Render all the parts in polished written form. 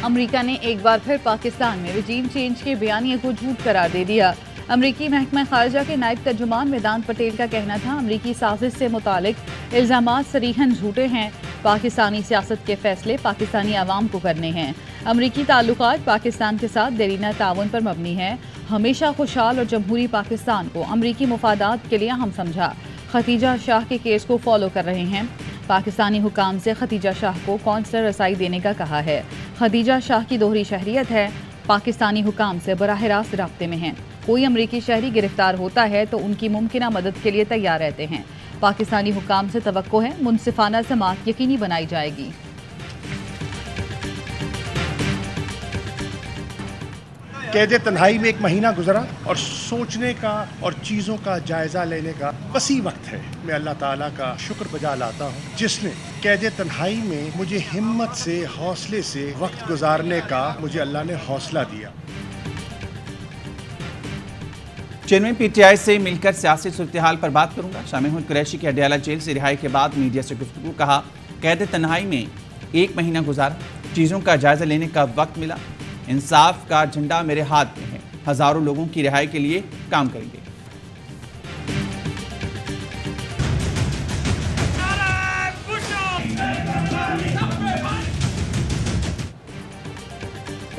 America ने एक बार फिर पाकिस्तान में रजीम चेंज के बयानिए को झूठ करार दे दिया। अमरीकी महकमा खारजा के नायब तर्जुमान वेदांत पटेल का कहना था, अमरीकी साजिश से मुतालिक इल्जामात सरीहन झूठे हैं। पाकिस्तानी सियासत के फैसले पाकिस्तानी आवाम को करने हैं। अमरीकी ताल्लुकात पाकिस्तान के साथ देरीना ताउन पर मबनी है। हमेशा खुशहाल और जमहूरी पाकिस्तान को अमरीकी मुफादात के लिए हम समझा। खतीजा शाह के केस को फॉलो कर रहे हैं। पाकिस्तानी हुकाम से खतीजा शाह को कौंसलर रसाई देने का कहा है। खतीजा शाह की दोहरी शहरियत है, पाकिस्तानी हुकाम से बराह रास्त राब्ते में हैं। कोई अमरीकी शहरी गिरफ्तार होता है तो उनकी मुमकिना मदद के लिए तैयार रहते हैं। पाकिस्तानी हुकाम से तवक्को है मुनसिफाना समाअत यकीनी बनाई जाएगी। कैद तन्हाई में एक महीना गुजरा और सोचने का और चीज़ों का जायज़ा लेने का वसी वक्त है। मैं अल्लाह ताला का शुक्र बजा लाता हूँ जिसने कैद तन्हाई में मुझे हिम्मत से, हौसले से वक्त गुजारने का मुझे अल्लाह ने हौसला दिया। चेयरमैन पीटीआई से मिलकर सियासी सूरत-ए-हाल पर बात करूंगा। शामिल हुए कुरैशी की अडयाला जेल से रिहाई के बाद मीडिया से गुफ्तगू। कहा, कैद तन्हाई में एक महीना गुजारा, चीज़ों का जायजा लेने का वक्त मिला। इंसाफ का झंडा मेरे हाथ में है। हजारों लोगों की रिहाई के लिए काम करेंगे।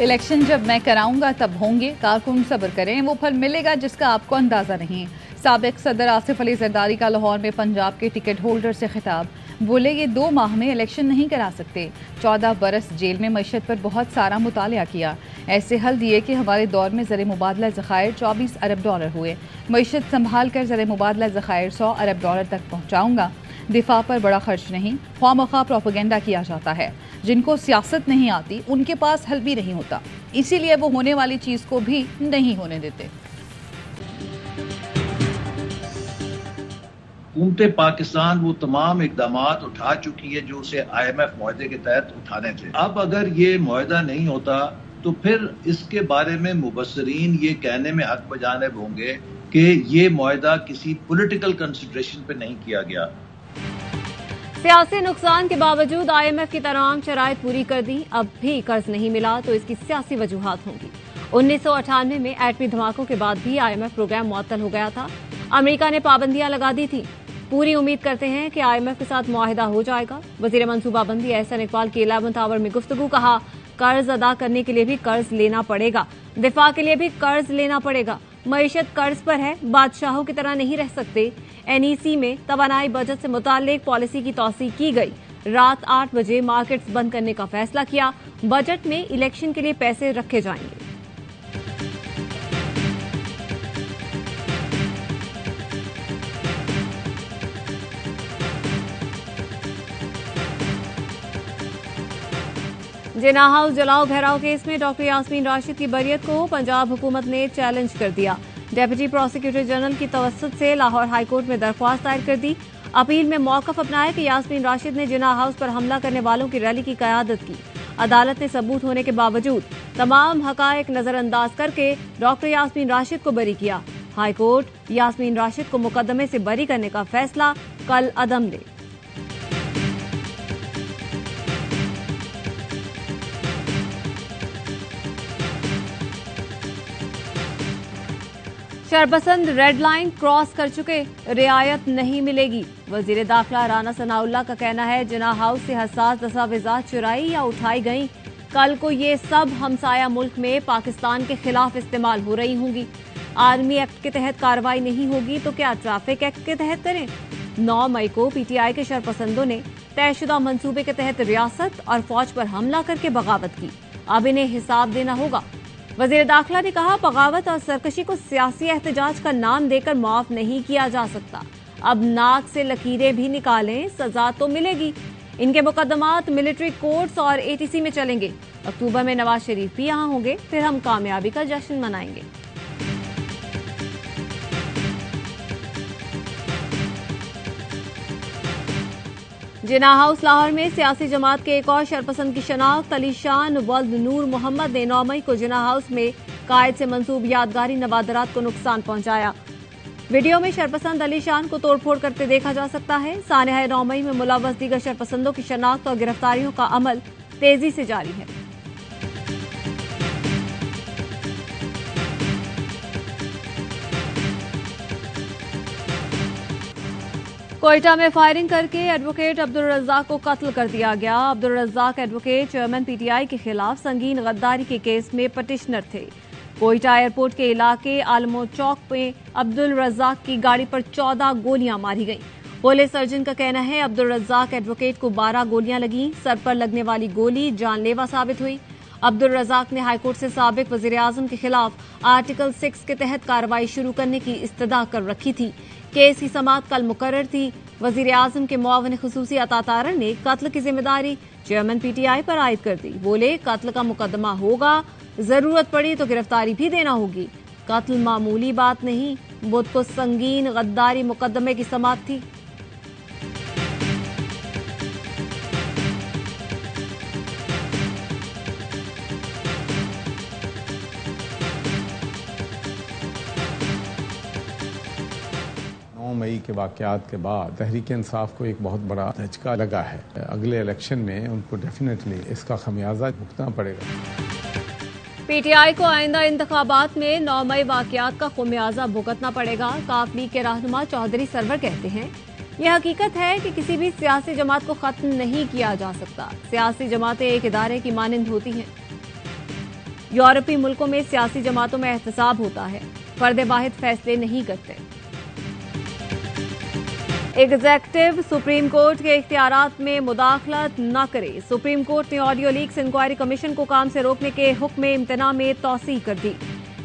इलेक्शन जब मैं कराऊंगा तब होंगे, कारकुन सब्र करें, वो फल मिलेगा जिसका आपको अंदाजा नहीं। साबिक सदर आसिफ अली जरदारी का लाहौर में पंजाब के टिकट होल्डर से खिताब। बोले, ये 2 माह में इलेक्शन नहीं करा सकते। 14 बरस जेल में मईशत पर बहुत सारा मुतालिया किया। ऐसे हल दिए कि हमारे दौर में ज़र मुबादला ज़खायर 24 अरब डॉलर हुए। मईशत संभाल कर ज़र मुबादला ज़खायर 100 अरब डॉलर तक पहुँचाऊँगा। दिफा पर बड़ा खर्च नहीं, ख्वामख्वाह प्रोपेगेंडा किया जाता है। जिनको सियासत नहीं आती उनके पास हल भी नहीं होता, इसीलिए वो होने वाली चीज़ को भी नहीं होने देते। हुकूमत पाकिस्तान वो तमाम इकदामात उठा चुकी है जो उसे IMF मुआहदे के तहत उठाने थे। अब अगर ये मुआहदा नहीं होता तो फिर इसके बारे में मुबस्सरीन ये कहने में हक बजानिब होंगे कि ये मुआहदा किसी पॉलिटिकल कंसिडरेशन पे नहीं किया गया। सियासी नुकसान के बावजूद IMF की तमाम शराइत पूरी कर दी। अब भी कर्ज नहीं मिला तो इसकी सियासी वजूहात होंगी। 1998 में एटमी धमाकों के बाद भी IMF प्रोग्राम मुअत्तल हो गया था। अमेरिका ने पाबंदियां लगा दी थी। पूरी उम्मीद करते हैं कि IMF के साथ मुआहिदा हो जाएगा। वजीर मनसूबाबंदी एहसन इकबाल की 11th आवर में गुफ्तगू। कहा, कर्ज अदा करने के लिए भी कर्ज लेना पड़ेगा, दिफा के लिए भी कर्ज लेना पड़ेगा। मईशत कर्ज पर है, बादशाहों की तरह नहीं रह सकते। NEC में तवानाई बजट से मुताल्लिक पॉलिसी की तौसीक की गई। रात 8 बजे मार्केट्स बंद करने का फैसला किया। बजट में इलेक्शन के लिए पैसे रखे जाएंगे। जिन्ना हाउस जलाओ घेराव केस में डॉक्टर यास्मीन राशिद की बरियत को पंजाब हुकूमत ने चैलेंज कर दिया। डेप्यूटी प्रोसिक्यूटर जनरल की तवस्सुत से लाहौर हाईकोर्ट में दरख्वास्त दायर कर दी। अपील में मौक़िफ़ अपनाया कि यास्मीन राशिद ने जिन्ना हाउस पर हमला करने वालों की रैली की क़यादत की। अदालत ने सबूत होने के बावजूद तमाम हक़ाइक़ नज़रअंदाज करके डॉक्टर यास्मीन राशिद को बरी किया। हाईकोर्ट यास्मीन राशिद को मुकदमे से बरी करने का फैसला कल अदम ले। शरपसंद रेड लाइन क्रॉस कर चुके, रियायत नहीं मिलेगी। वजीर दाखिला राना सनाउल्लाह का कहना है, जिन्ना हाउस से हसास दस्तावेजात चुराई या उठाई गई। कल को ये सब हमसाया मुल्क में पाकिस्तान के खिलाफ इस्तेमाल हो रही होंगी। आर्मी एक्ट के तहत कार्रवाई नहीं होगी तो क्या ट्रैफिक एक्ट के तहत करें? 9 मई को PTI के शरपसंदों ने तयशुदा मंसूबे के तहत रियासत और फौज पर हमला करके बगावत की। अब इन्हें हिसाब देना होगा। वजीर दाखिला ने कहा, बगावत और सरकशी को सियासी एहतजाज का नाम देकर माफ नहीं किया जा सकता। अब नाक से लकीरें भी निकालें, सजा तो मिलेगी। इनके मुकदमात मिलिट्री कोर्ट्स और ATC में चलेंगे। अक्टूबर में नवाज शरीफ भी यहाँ होंगे, फिर हम कामयाबी का जश्न मनाएंगे। जिन्ना हाउस लाहौर में सियासी जमात के एक और शरपसंद की शनाख्त अलीशान वल्द नूर मोहम्मद ने 9 मई को जिन्ना हाउस में कायद से मंसूब यादगारी नवादरात को नुकसान पहुंचाया। वीडियो में शरपसंद अलीशान को तोड़फोड़ करते देखा जा सकता है। सानहा 9 मई में मुलव्वस दीगर शरपसंदों की शनाख्त और गिरफ्तारियों का अमल तेजी से जारी है। कोयटा में फायरिंग करके एडवोकेट अब्दुल रज्जाक को कत्ल कर दिया गया। Abdul Razzaq advocate chairman PTI के खिलाफ संगीन गद्दारी के केस में पटिशनर थे। कोयटा एयरपोर्ट के इलाके आलमो चौक में अब्दुल रज्जाक की गाड़ी पर 14 गोलियां मारी गईं। पुलिस सर्जन का कहना है अब्दुल रज्जाक एडवोकेट को 12 गोलियां लगीं। सर पर लगने वाली गोली जानलेवा साबित हुई। अब्दुल रज्जाक ने हाईकोर्ट से साबिक वजीर आजम के खिलाफ आर्टिकल 6 के तहत कार्रवाई शुरू करने की इस्तदा कर रखी थी। केस की समाअत कल मुकर्रर थी। वजीर आजम के मुआविन खुसूसी अता तारर ने कत्ल की जिम्मेदारी चेयरमैन पीटीआई पर आयद कर दी। बोले कत्ल का मुकदमा होगा, जरूरत पड़ी तो गिरफ्तारी भी देना होगी। कत्ल मामूली बात नहीं, बुध को संगीन गद्दारी मुकदमे की समाअत थी। मई के वाकयात के बाद तहरीक इंसाफ को एक बहुत बड़ा झटका लगा है। अगले इलेक्शन में उनको डेफिनेटली इसका खमियाजा भुगतना पड़ेगा। पीटीआई को आइंदा इंतखाबात में 9 मई वाकयात का खमियाजा भुगतना पड़ेगा। काफ लीग के रहनुमा चौधरी सरवर कहते हैं यह हकीकत है कि किसी भी सियासी जमात को खत्म नहीं किया जा सकता। सियासी जमातें एक इदारे की मानिंद होती हैं। यूरोपीय मुल्कों में सियासी जमातों में एहतसाब होता है, फर्द वाहिद फैसले नहीं करते। एग्जेक्टिव सुप्रीम कोर्ट के इख्तियारात में मुदाखलत न करे। सुप्रीम कोर्ट ने ऑडियो लीक्स इंक्वायरी कमीशन को काम से रोकने के हुक्म इम्तना में तौसीह कर दी।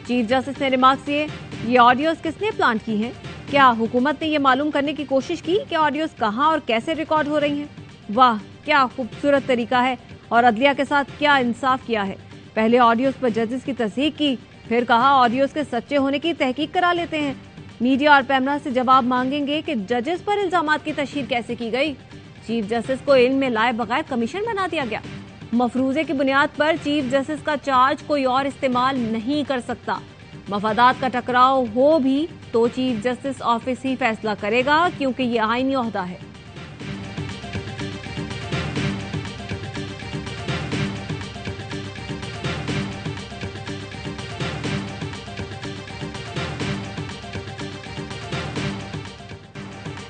चीफ जस्टिस ने रिमार्क्स दिए, ये ऑडियोज किसने प्लांट की हैं? क्या हुकूमत ने ये मालूम करने की कोशिश की कि ऑडियोज कहां और कैसे रिकॉर्ड हो रही हैं? वाह, क्या खूबसूरत तरीका है और अदलिया के साथ क्या इंसाफ किया है। पहले ऑडियोज पर जजेस की तस्दीक की, फिर कहा ऑडियोज के सच्चे होने की तहकीक करा लेते हैं। मीडिया और पैमरा से जवाब मांगेंगे कि जजेस पर इल्जामात की तशहीर कैसे की गई। चीफ जस्टिस को इल्म में लाए बगैर कमीशन बना दिया गया। मफरूजे की बुनियाद पर चीफ जस्टिस का चार्ज कोई और इस्तेमाल नहीं कर सकता। मफादात का टकराव हो भी तो चीफ जस्टिस ऑफिस ही फैसला करेगा, क्योंकि ये आईनी ओहदा है।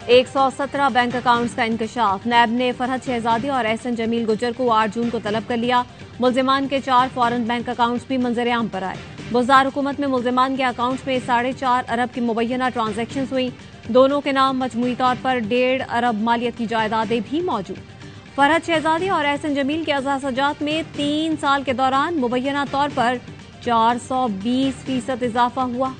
एक 117 बैंक अकाउंट्स का इंकशाफ। नैब ने फरहत शहजादी और एहसन जमील गुजर को 8 जून को तलब कर लिया। मुल्जिमान के 4 फॉरेन बैंक अकाउंट्स भी मंजर-ए-आम पर आए। बुज़दार हुकूमत में मुल्जिमान के अकाउंट्स में 4.5 अरब की मुबैना ट्रांजैक्शंस हुई। दोनों के नाम मजमूई तौर पर 1.5 अरब मालियत की जायदादें भी मौजूद। फरहत शहजादी और एहसन जमील के अज़ाज़ात में 3 साल के दौरान मुबैना तौर पर 420% इजाफा हुआ।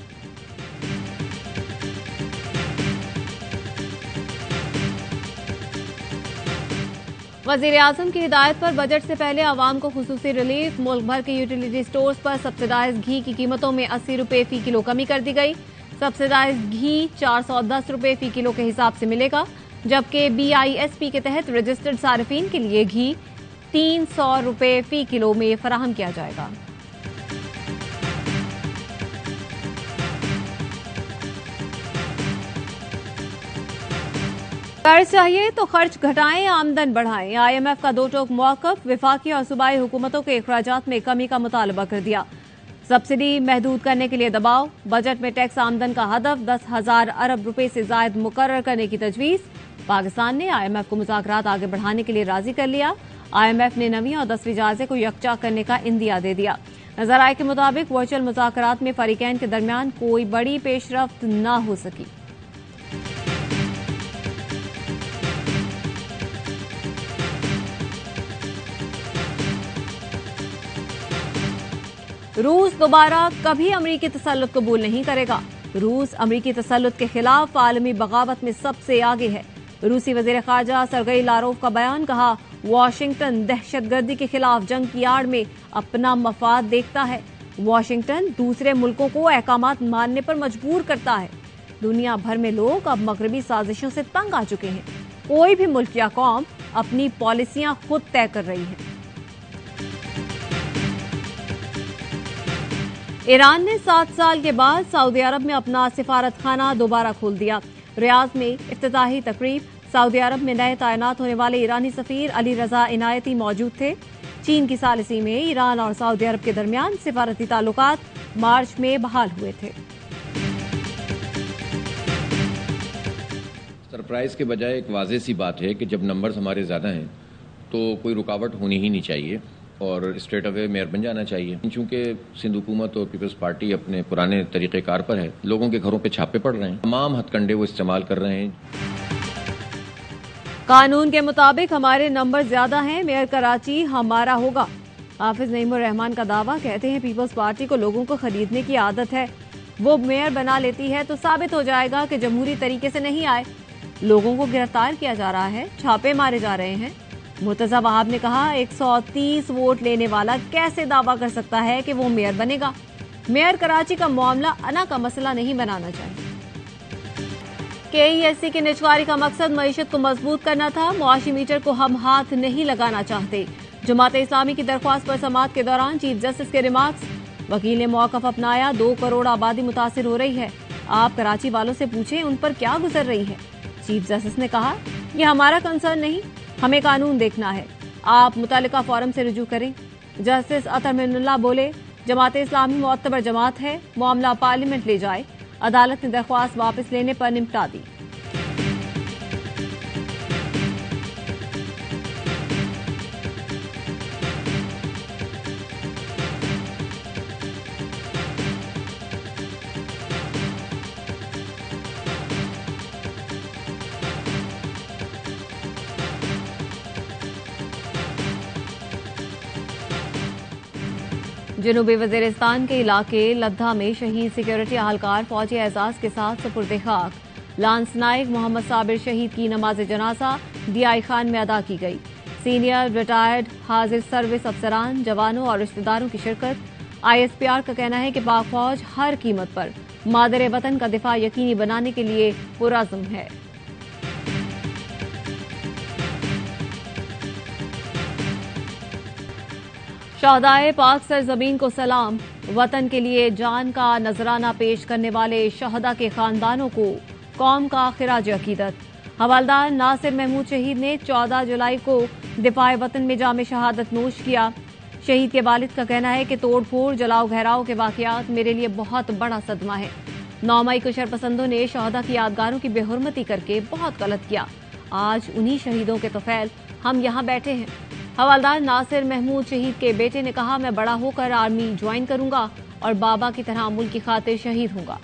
वजीर आजम की हिदायत पर बजट से पहले आवाम को खुसूसी रिलीफ। मुल्क भर के यूटिलिटी स्टोर्स पर सब्सिडाइज घी की कीमतों में 80 रुपए फी किलो कमी कर दी गई। सब्सिडाइज घी 410 रुपए फी किलो के हिसाब से मिलेगा, जबकि BISP के तहत रजिस्टर्ड सारिफीन के लिए घी 300 रुपए फी किलो में फराहम किया जाएगा। कर्ज चाहिए तो खर्च घटाएं, आमदन बढ़ाएं। IMF का 2 टोक मौक़िफ़। विफाकी और सूबाई हुकूमतों के अखराजात में कमी का मुतालबा कर दिया। सब्सिडी महदूद करने के लिए दबाव। बजट में टैक्स आमदन का हदफ 10,000 अरब रुपए से जायद मुकर्रर करने की तजवीज़। पाकिस्तान ने IMF को मुज़ाकरात आगे बढ़ाने के लिए राजी कर लिया। IMF ने 9वीं और 10वीं जायजे को यकजा करने का इंदिया दे दिया। नजर आए के मुताबिक वर्चुअल मुज़ाकरात में फरीकैन के दरमियान कोई बड़ी पेशरफ्त न हो सकी। रूस दोबारा कभी अमरीकी तसल्लुत कबूल नहीं करेगा। रूस अमरीकी तसल्लुत के खिलाफ आलमी बगावत में सबसे आगे है। रूसी वजीर खारजा सरगई लारोव का बयान। कहा, वाशिंगटन दहशतगर्दी के खिलाफ जंग की आड़ में अपना मफाद देखता है। वाशिंगटन दूसरे मुल्कों को अहकामात मानने पर मजबूर करता है। दुनिया भर में लोग अब मगरबी साजिशों से तंग आ चुके हैं। कोई भी मुल्क या कौम अपनी पॉलिसियां खुद तय कर रही है। ईरान ने 7 साल के बाद सऊदी अरब में अपना सिफारत खाना दोबारा खोल दिया। रियाद में इफ्तिताही तकरीब। सऊदी अरब में नए तैनात होने वाले ईरानी सफीर अली रजा इनायती मौजूद थे। चीन की सालिसी में ईरान और सऊदी अरब के दरमियान सिफारती ताल्लुकात मार्च में बहाल हुए थे। सरप्राइज के बजाय एक वाज़ेह सी बात है कि जब नंबर्स हमारे ज़्यादा हैं तो कोई रुकावट होनी ही नहीं चाहिए और स्ट्रेट अवे मेयर बन जाना चाहिए। चूंकि सिंध हुकूमत और पीपल्स पार्टी अपने पुराने तरीक़ेकार पर है, लोगों के घरों पे छापे पड़ रहे हैं, तमाम हथकंडे वो इस्तेमाल कर रहे हैं। कानून के मुताबिक हमारे नंबर ज्यादा हैं, मेयर कराची हमारा होगा। हाफिज नईमुर रहमान का दावा। कहते हैं पीपल्स पार्टी को लोगों को खरीदने की आदत है, वो मेयर बना लेती है तो साबित हो जाएगा कि जमहूरी तरीके से नहीं आए। लोगों को गिरफ्तार किया जा रहा है, छापे मारे जा रहे हैं। मुर्तजा वहाब ने कहा 130 वोट लेने वाला कैसे दावा कर सकता है कि वो मेयर बनेगा। मेयर कराची का मामला अना का मसला नहीं बनाना चाहिए। KESC की निजकारी का मकसद मईशत को मजबूत करना था, मुआशी मीटर को हम हाथ नहीं लगाना चाहते। जमात इस्लामी की दरख्वास्त पर समाअत के दौरान चीफ जस्टिस के रिमार्क्स। वकील ने मौकफ अपनाया, 2 करोड़ आबादी मुतासिर हो रही है, आप कराची वालों से पूछें उन पर क्या गुजर रही है। चीफ जस्टिस ने कहा यह हमारा कंसर्न नहीं, हमें कानून देखना है, आप मुतल्लिका फोरम से रुजू करें। जस्टिस अतर मिन्नुल्लाह बोले जमात इस्लामी मुअत्तबर जमात है, मामला पार्लियामेंट ले जाए। अदालत ने दरख्वास्त वापस लेने पर निपटा दी। जनूबी वजीरिस्तान के इलाके लद्दा में शहीद सिक्योरिटी अहलकार फौजी एजाज के साथ सुपुर्द खाक। लांस नायक मोहम्मद साबिर शहीद की नमाज जनाजा DI खान में अदा की गई। सीनियर रिटायर्ड हाजिर सर्विस अफसरान, जवानों और रिश्तेदारों की शिरकत। ISPR का कहना है कि पाक फौज हर कीमत पर मादरे वतन का दिफा यकीनी बनाने के लिए पुरअज़्म है। शहदाए पाक सरजमीन को सलाम। वतन के लिए जान का नजराना पेश करने वाले शहदा के खानदानों को कौम का खिराज अकीदत। हवालदार नासिर महमूद शहीद ने 14 जुलाई को दिफाए वतन में जाम शहादत नोश किया। शहीद के वालिद का कहना है कि तोड़ फोड़, जलाओ घहराव के वाकयात मेरे लिए बहुत बड़ा सदमा है। 9 मई को शरपसंदों ने शहदा की यादगारों की बेहुरमती करके बहुत गलत किया। आज उन्हीं शहीदों के तोफैल हम यहाँ बैठे हैं। हवालदार नासिर महमूद शहीद के बेटे ने कहा मैं बड़ा होकर आर्मी ज्वाइन करूंगा और बाबा की तरह मुल्क की खातिर शहीद होऊंगा।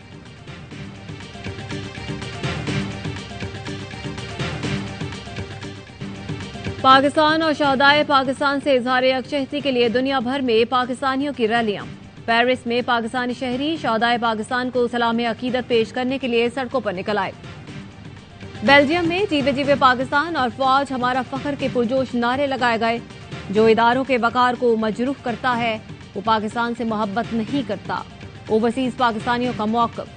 पाकिस्तान और शहदाए पाकिस्तान से इजहार यकजहती के लिए दुनिया भर में पाकिस्तानियों की रैलियां। पेरिस में पाकिस्तानी शहरी शहदाए पाकिस्तान को सलाम अकीदत पेश करने के लिए सड़कों पर निकल आए। बेल्जियम में जीवे जीवे पाकिस्तान और फौज हमारा फख्र के पुरजोश नारे लगाए गए। जो इदारों के वकार को मजरूह करता है वो पाकिस्तान से मोहब्बत नहीं करता। ओवरसीज पाकिस्तानियों का मौक़िफ़।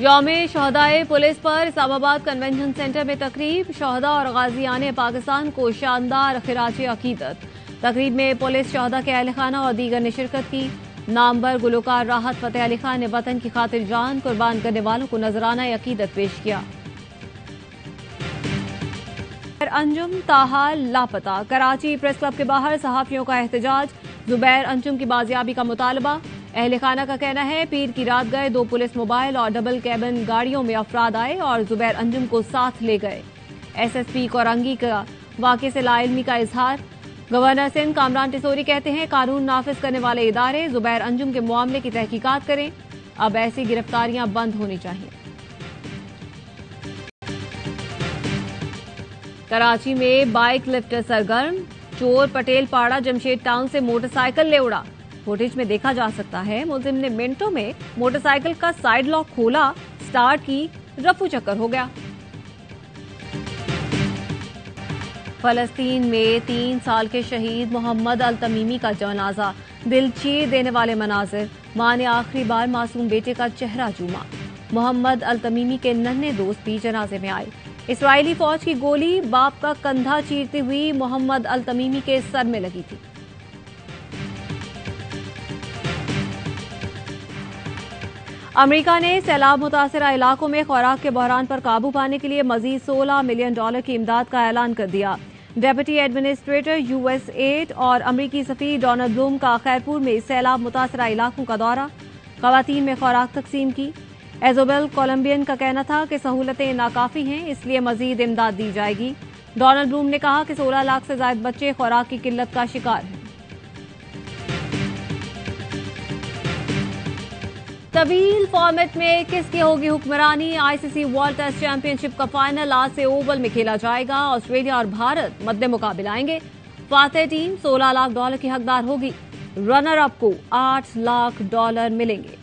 यौमे शहदाए पुलिस पर इस्लामाबाद कन्वेंशन सेंटर में तकरीब। शहदा और गाजियाने पाकिस्तान को शानदार खिराज अकीदत। तकरीब में पुलिस, शहदा के अहल खाना और दीगर ने शिरकत की। नामवर गुलकार राहत फतेह अली खान ने वतन की खातिर जान कुर्बान करने वालों को नजराना अकीदत पेश किया। अंजुम ताहाल लापता। कराची प्रेस क्लब के बाहर सहाफियों का एहतजाज। जुबैर अंजुम की बाजियाबी का मुतालबा। अहले खाना का कहना है पीर की रात गए 2 पुलिस मोबाइल और डबल कैबिन गाड़ियों में अफराद आए और जुबैर अंजुम को साथ ले गए। SSP कोरंगी का वाक़े से लाइल्मी का इजहार। गवर्नर सिंध कामरान टिसोरी कहते हैं कानून नाफिज करने वाले इदारे जुबैर अंजुम के मामले की तहकीकात करें। अब ऐसी गिरफ्तारियां बंद होनी चाहिए। कराची में बाइक लिफ्टर सरगर्म। चोर पटेल पाड़ा जमशेद टाउन से मोटरसाइकिल ले उड़ा। फुटेज में देखा जा सकता है मुलजिम ने मिनटों में मोटरसाइकिल का साइड लॉक खोला, स्टार्ट की, रफू चक्कर हो गया। फलस्तीन में 3 साल के शहीद मोहम्मद अल तमीमी का जनाजा। दिल चीर देने वाले मनाजिर। मां ने आखिरी बार मासूम बेटे का चेहरा चूमा। मोहम्मद अल तमीमी के नन्हे दोस्त भी जनाजे में आए। इस्राएली फौज की गोली बाप का कंधा चीरती हुई मोहम्मद अल तमीमी के सर में लगी थी। अमेरिका ने सैलाब मुतासरा इलाकों में खुराक के बहरान पर काबू पाने के लिए मजीद $16 मिलियन की इमदाद का ऐलान कर दिया। डेप्यूटी एडमिनिस्ट्रेटर USAID और अमरीकी सफीर डोनाल्ड ब्लूम का खैरपुर में सैलाब मुतासरा इलाकों का दौरा। खवातीन में खुराक तकसीम की। एजोबेल कोलंबियन का कहना था कि सहूलतें नाकाफी हैं, इसलिए मजीद इमदाद दी जाएगी। डोनाल्ड ब्लूम ने कहा कि 16 लाख से ज्यादा बच्चे खुराक की किल्लत का शिकार हैं। तवील फॉर्मेट में किसकी होगी हुक्मरानी? आईसीसी वर्ल्ड टेस्ट चैंपियनशिप का फाइनल आज से ओवल में खेला जाएगा। ऑस्ट्रेलिया और भारत मद्दे मुकाबले आएंगे। फातेह टीम $16 लाख की हकदार होगी। रनर अप को $8 लाख मिलेंगे।